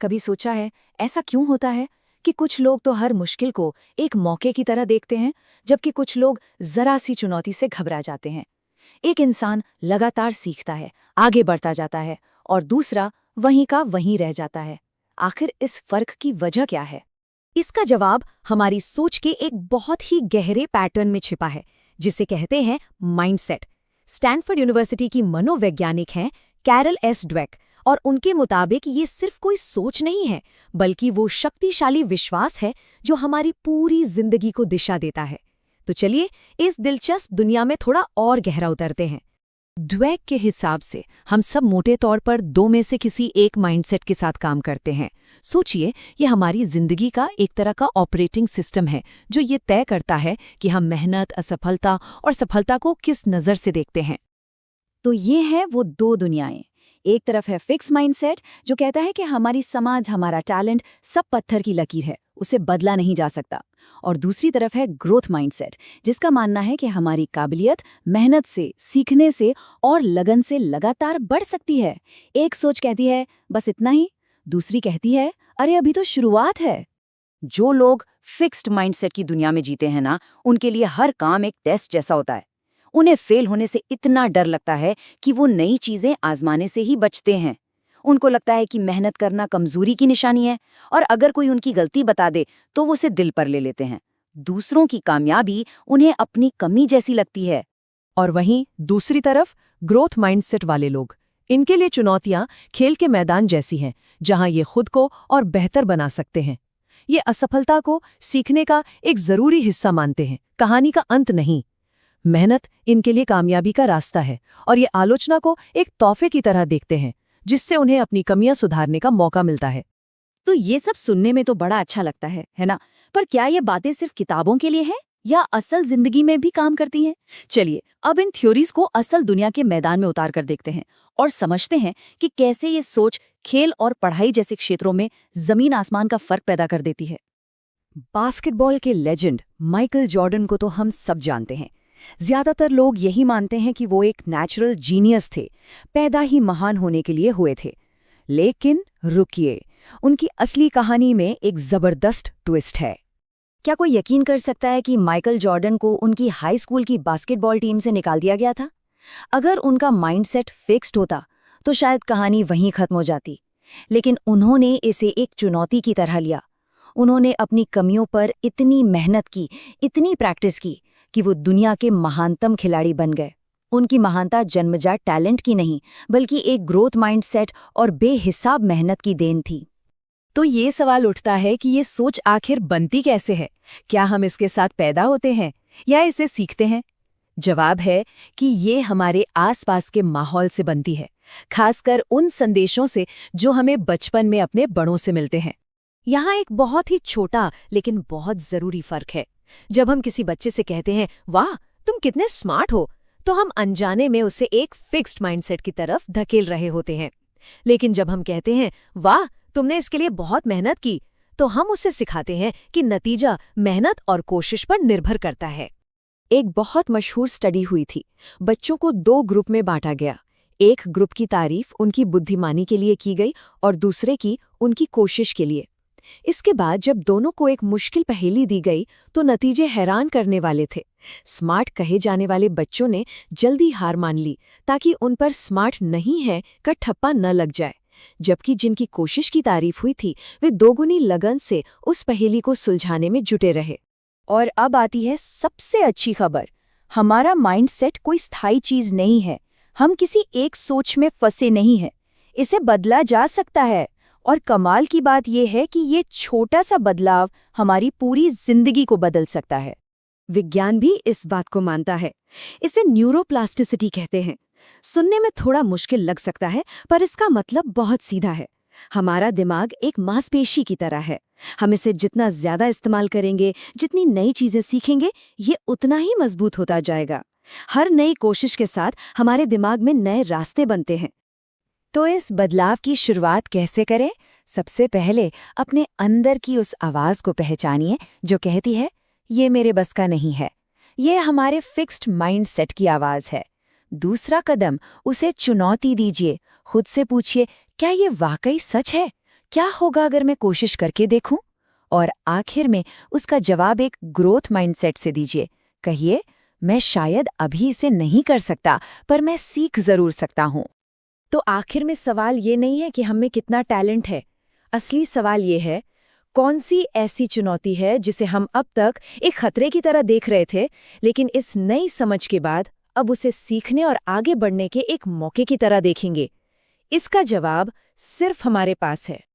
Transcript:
कभी सोचा है ऐसा क्यों होता है कि कुछ लोग तो हर मुश्किल को एक मौके की तरह देखते हैं, जबकि कुछ लोग जरा सी चुनौती से घबरा जाते हैं। एक इंसान लगातार सीखता है, आगे बढ़ता जाता है, और दूसरा वहीं का वहीं रह जाता है। आखिर इस फर्क की वजह क्या है? इसका जवाब हमारी सोच के एक बहुत ही गहरे पैटर्न में छिपा है, जिसे कहते हैं माइंडसेट। स्टैनफोर्ड यूनिवर्सिटी की मनोवैज्ञानिक हैं कैरल एस ड्वेक, और उनके मुताबिक ये सिर्फ कोई सोच नहीं है, बल्कि वो शक्तिशाली विश्वास है जो हमारी पूरी जिंदगी को दिशा देता है। तो चलिए इस दिलचस्प दुनिया में थोड़ा और गहरा उतरते हैं। ड्वेक के हिसाब से हम सब मोटे तौर पर दो में से किसी एक माइंडसेट के साथ काम करते हैं। सोचिए, ये हमारी जिंदगी का एक तरह का ऑपरेटिंग सिस्टम है जो ये तय करता है कि हम मेहनत, असफलता और सफलता को किस नज़र से देखते हैं। तो ये हैं वो दो दुनियाएं। एक तरफ है फिक्स माइंडसेट जो कहता है कि हमारी समझ, हमारा टैलेंट सब पत्थर की लकीर है, उसे बदला नहीं जा सकता। और दूसरी तरफ है ग्रोथ माइंडसेट, जिसका मानना है कि हमारी काबिलियत मेहनत से, सीखने से और लगन से लगातार बढ़ सकती है। एक सोच कहती है बस इतना ही, दूसरी कहती है अरे अभी तो शुरुआत है। जो लोग फिक्स्ड माइंडसेट की दुनिया में जीते हैं ना, उनके लिए हर काम एक टेस्ट जैसा होता है। उन्हें फेल होने से इतना डर लगता है कि वो नई चीजें आजमाने से ही बचते हैं। उनको लगता है कि मेहनत करना कमजोरी की निशानी है, और अगर कोई उनकी गलती बता दे तो वो उसे दिल पर ले लेते हैं। दूसरों की कामयाबी उन्हें अपनी कमी जैसी लगती है। और वहीं दूसरी तरफ ग्रोथ माइंडसेट वाले लोग, इनके लिए चुनौतियां खेल के मैदान जैसी हैं, जहां ये खुद को और बेहतर बना सकते हैं। ये असफलता को सीखने का एक जरूरी हिस्सा मानते हैं, कहानी का अंत नहीं। मेहनत इनके लिए कामयाबी का रास्ता है, और ये आलोचना को एक तोहफे की तरह देखते हैं, जिससे उन्हें अपनी कमियां सुधारने का मौका मिलता है। तो ये सब सुनने में तो बड़ा अच्छा लगता है ना? पर क्या ये बातें सिर्फ किताबों के लिए हैं या असल जिंदगी में भी काम करती हैं? चलिए अब इन थ्योरीज को असल दुनिया के मैदान में उतार कर देखते हैं और समझते हैं कि कैसे ये सोच खेल और पढ़ाई जैसे क्षेत्रों में जमीन आसमान का फर्क पैदा कर देती है। बास्केटबॉल के लेजेंड माइकल जॉर्डन को तो हम सब जानते हैं। ज्यादातर लोग यही मानते हैं कि वो एक नेचुरल जीनियस थे, पैदा ही महान होने के लिए हुए थे। लेकिन रुकिए, उनकी असली कहानी में एक जबरदस्त ट्विस्ट है। क्या कोई यकीन कर सकता है कि माइकल जॉर्डन को उनकी हाई स्कूल की बास्केटबॉल टीम से निकाल दिया गया था? अगर उनका माइंडसेट फिक्स्ड होता तो शायद कहानी वहीं खत्म हो जाती। लेकिन उन्होंने इसे एक चुनौती की तरह लिया। उन्होंने अपनी कमियों पर इतनी मेहनत की, इतनी प्रैक्टिस की कि वो दुनिया के महानतम खिलाड़ी बन गए। उनकी महानता जन्मजात टैलेंट की नहीं, बल्कि एक ग्रोथ माइंडसेट और बेहिसाब मेहनत की देन थी। तो ये सवाल उठता है कि ये सोच आखिर बनती कैसे है? क्या हम इसके साथ पैदा होते हैं या इसे सीखते हैं? जवाब है कि ये हमारे आसपास के माहौल से बनती है, खासकर उन संदेशों से जो हमें बचपन में अपने बड़ों से मिलते हैं। यहाँ एक बहुत ही छोटा लेकिन बहुत जरूरी फर्क है। जब हम किसी बच्चे से कहते हैं वाह तुम कितने स्मार्ट हो, तो हम अनजाने में उसे एक फिक्स्ड माइंडसेट की तरफ धकेल रहे होते हैं। लेकिन जब हम कहते हैं वाह तुमने इसके लिए बहुत मेहनत की, तो हम उसे सिखाते हैं कि नतीजा मेहनत और कोशिश पर निर्भर करता है। एक बहुत मशहूर स्टडी हुई थी। बच्चों को दो ग्रुप में बांटा गया। एक ग्रुप की तारीफ उनकी बुद्धिमानी के लिए की गई और दूसरे की उनकी कोशिश के लिए। इसके बाद जब दोनों को एक मुश्किल पहेली दी गई तो नतीजे हैरान करने वाले थे। स्मार्ट कहे जाने वाले बच्चों ने जल्दी हार मान ली ताकि उन पर स्मार्ट नहीं है का ठप्पा न लग जाए, जबकि जिनकी कोशिश की तारीफ हुई थी वे दोगुनी लगन से उस पहेली को सुलझाने में जुटे रहे। और अब आती है सबसे अच्छी खबर। हमारा माइंडसेट कोई स्थायी चीज नहीं है। हम किसी एक सोच में फंसे नहीं हैं। इसे बदला जा सकता है। और कमाल की बात यह है कि ये छोटा सा बदलाव हमारी पूरी जिंदगी को बदल सकता है। विज्ञान भी इस बात को मानता है। इसे न्यूरोप्लास्टिसिटी कहते हैं। सुनने में थोड़ा मुश्किल लग सकता है, पर इसका मतलब बहुत सीधा है। हमारा दिमाग एक मांसपेशी की तरह है। हम इसे जितना ज्यादा इस्तेमाल करेंगे, जितनी नई चीजें सीखेंगे, ये उतना ही मजबूत होता जाएगा। हर नई कोशिश के साथ हमारे दिमाग में नए रास्ते बनते हैं। तो इस बदलाव की शुरुआत कैसे करें? सबसे पहले अपने अंदर की उस आवाज को पहचानिए जो कहती है ये मेरे बस का नहीं है। ये हमारे फिक्स्ड माइंडसेट की आवाज है। दूसरा कदम, उसे चुनौती दीजिए। खुद से पूछिए क्या ये वाकई सच है? क्या होगा अगर मैं कोशिश करके देखूं? और आखिर में उसका जवाब एक ग्रोथ माइंडसेट से दीजिए। कहिए, मैं शायद अभी इसे नहीं कर सकता, पर मैं सीख जरूर सकता हूं। तो आखिर में सवाल ये नहीं है कि हम में कितना टैलेंट है। असली सवाल ये है, कौन सी ऐसी चुनौती है जिसे हम अब तक एक खतरे की तरह देख रहे थे, लेकिन इस नई समझ के बाद अब उसे सीखने और आगे बढ़ने के एक मौके की तरह देखेंगे। इसका जवाब सिर्फ हमारे पास है।